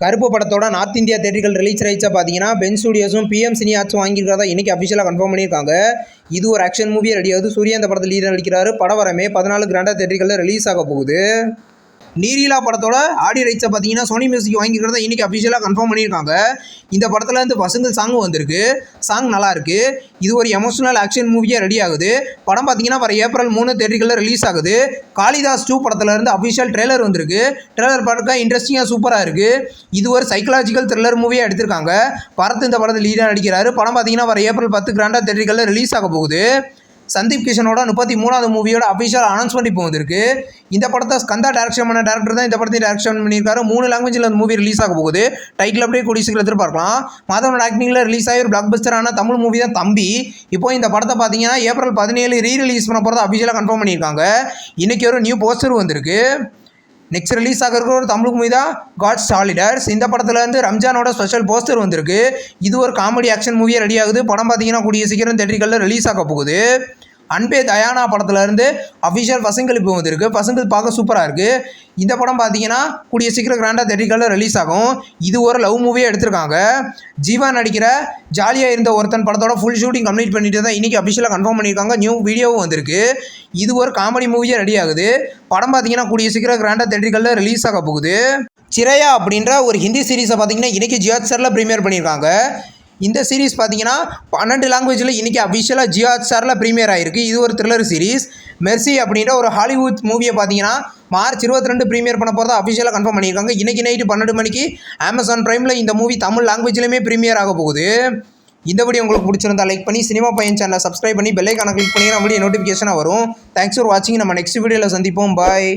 கருப்பு படத்தோட north India தேட்டர்கள் release ரைட்ஸை பார்த்தீங்கன்னா பென் ஸ்டுடியோஸும் பிஎம் சினி ஆர்ட்ஸும் வாங்கியிருக்கிறதா இன்றைக்கி அஃபிஷியலாக கன்ஃபார்ம் பண்ணியிருக்காங்க. இது ஒரு ஆக்ஷன் மூவியாக ரெடி ஆகுது. சூர்யா இந்த படத்தில் லீடர் நடிக்கிறாரு. படம் வரமே 14 கிராண்டாக தேட்டர்களில் ரிலீஸ் ஆக போகுது. நீரிலா படத்தோட ஆடியோ ரைட்ஸை பார்த்தீங்கன்னா சோனி மியூசிக் வாங்கிக்கிறத இன்றைக்கி அஃபிஷியலாக கன்ஃபார்ம் பண்ணியிருக்காங்க. இந்த படத்தில் இருந்து பசங்கள் சாங்கும் வந்திருக்கு. சாங் நல்லாயிருக்கு. இது ஒரு எமோஷனல் ஆக்ஷன் மூவியாக ரெடி ஆகுது. படம் பார்த்தீங்கன்னா வர ஏப்ரல் 3 தேட்டர்களில் ரிலீஸ் ஆகுது. காளிதாஸ் 2 படத்துலேருந்து அஃபிஷியல் ட்ரெய்லர் வந்திருக்கு. ட்ரெய்லர் பார்க்க இன்ட்ரெஸ்டிங்காக சூப்பராக இருக்குது. இது ஒரு சைக்கலாஜிக்கல் த்ரில்லர் மூவியாக எடுத்திருக்காங்க. பரத் இந்த படத்தில் லீடாக நடிக்கிறாரு. படம் பார்த்தீங்கன்னா வர ஏப்ரல் 10 கிராண்டாக தேட்டர்களில் ரிலீஸ் ஆக போகுது. சந்தீப் கிஷனோட 33வது மூவியோட அஃபிஷியல் அனௌன்ஸ்மெண்ட் இப்போ வந்திருக்கு. இந்த படத்தை ஸ்கந்தா டைரக்ஷன் பண்ண டேரக்டர் தான் இந்த படத்தையும் டைரக்ஷன் பண்ணியிருக்காரு. 3 லாங்குவேஜில் அந்த மூவி ரிலீஸ் ஆக போகுது. டைட்டில் அப்படியே கூடிய சீக்கிரம் எதிர்பார்க்கலாம். மாதவனோட ஆக்டிங்கில் ரிலீஸ் ஆகி ஒரு பிளாக் பஸ்டரான தமிழ் மூவி தான் தம்பி. இப்போ இந்த படத்தை பார்த்தீங்கன்னா ஏப்ரல் 17 ரீரிலீஸ் பண்ண போகிறத அஃபிஷியலாக கன்ஃபார்ம் பண்ணியிருக்காங்க. இன்றைக்கி ஒரு நியூ போஸ்டர் வந்திருக்கு. நெக்ஸ்ட் ரிலீஸ் ஆகிற ஒரு தமிழ் மூவி தான் காட்ஸ் சாலிடர்ஸ். இந்த படத்துலேருந்து ரம்ஜானோட ஸ்பெஷல் போஸ்டர் வந்திருக்கு. இது ஒரு காமெடி ஆக்ஷன் மூவியாக ரெடி ஆகுது. படம் பார்த்தீங்கன்னா கூடிய சீக்கிரம் தேட்டர்களில் ரிலீஸ் ஆக போகுது. அன்பே தயானா படத்துலேருந்து அஃபிஷியல் பசங்கள் இப்போ வந்திருக்கு. பசங்கள் பார்க்க சூப்பராக இருக்குது. இந்த படம் பார்த்தீங்கன்னா கூடிய சீக்கிரம் கிராண்டாக தேட்டர்களில் ரிலீஸ் ஆகும். இது ஒரு லவ் மூவியாக எடுத்திருக்காங்க. ஜீவா நடிக்கிற ஜாலியாக இருந்த ஒருத்தன் படத்தோட ஃபுல் ஷூட்டிங் கம்ப்ளீட் பண்ணிட்டு தான் இன்றைக்கி அஃபிஷியலாக கன்ஃபார்ம் பண்ணியிருக்காங்க. நியூ வீடியோவும் வந்திருக்கு. இது ஒரு காமெடி மூவியாக ரெடி ஆகுது. படம் பார்த்தீங்கன்னா கூடிய சீக்கிரம் கிராண்டாக தேட்டர்களில் ரிலீஸ் ஆக போகுது. சிரையா அப்படின்ற ஒரு ஹிந்தி சீரீஸை பார்த்தீங்கன்னா இன்றைக்கி ஜியோ ஹாட்ஸ்டாரில் ப்ரீமியர் பண்ணியிருக்காங்க. இந்த சீரீஸ் பார்த்தீங்கன்னா 12 லாங்குவேஜில் இன்றைக்கி அஃபிஷியலாக ஜியோ ஹாட்ஸ்டாரில் ப்ரீமியர் ஆகிருக்கு. இது ஒரு த்ரில்லர் சீரீஸ். மெர்சி அப்படின்ற ஒரு ஹாலிவுட் மூவியை பார்த்தீங்கன்னா மார்ச் 22 ப்ரீமியர் பண்ண போகிறதா அஃபிஷியலாக கன்ஃபார்ம் பண்ணியிருக்காங்க. இன்றைக்கி நைட்டு 12 மணிக்கு அமேசான் ப்ரைமில் இந்த மூவி தமிழ் லாங்குவேஜ்லையுமே ப்ரீமியர் ஆக போகுது. இந்த வீடியோ உங்களுக்கு பிடிச்சிருந்தா லைக் பண்ணி சினிமா பையன் சேனலை சப்ஸ்கிரைப் பண்ணி பெல் ஐகானை கிளிக் பண்ணி நம்மளுடைய நோட்டிஃபிகேஷனாக வரும். தேங்க்ஸ் ஃபார் வாட்சிங். நம்ம நெக்ஸ்ட் வீடியோவில் சந்திப்போம். பாய்.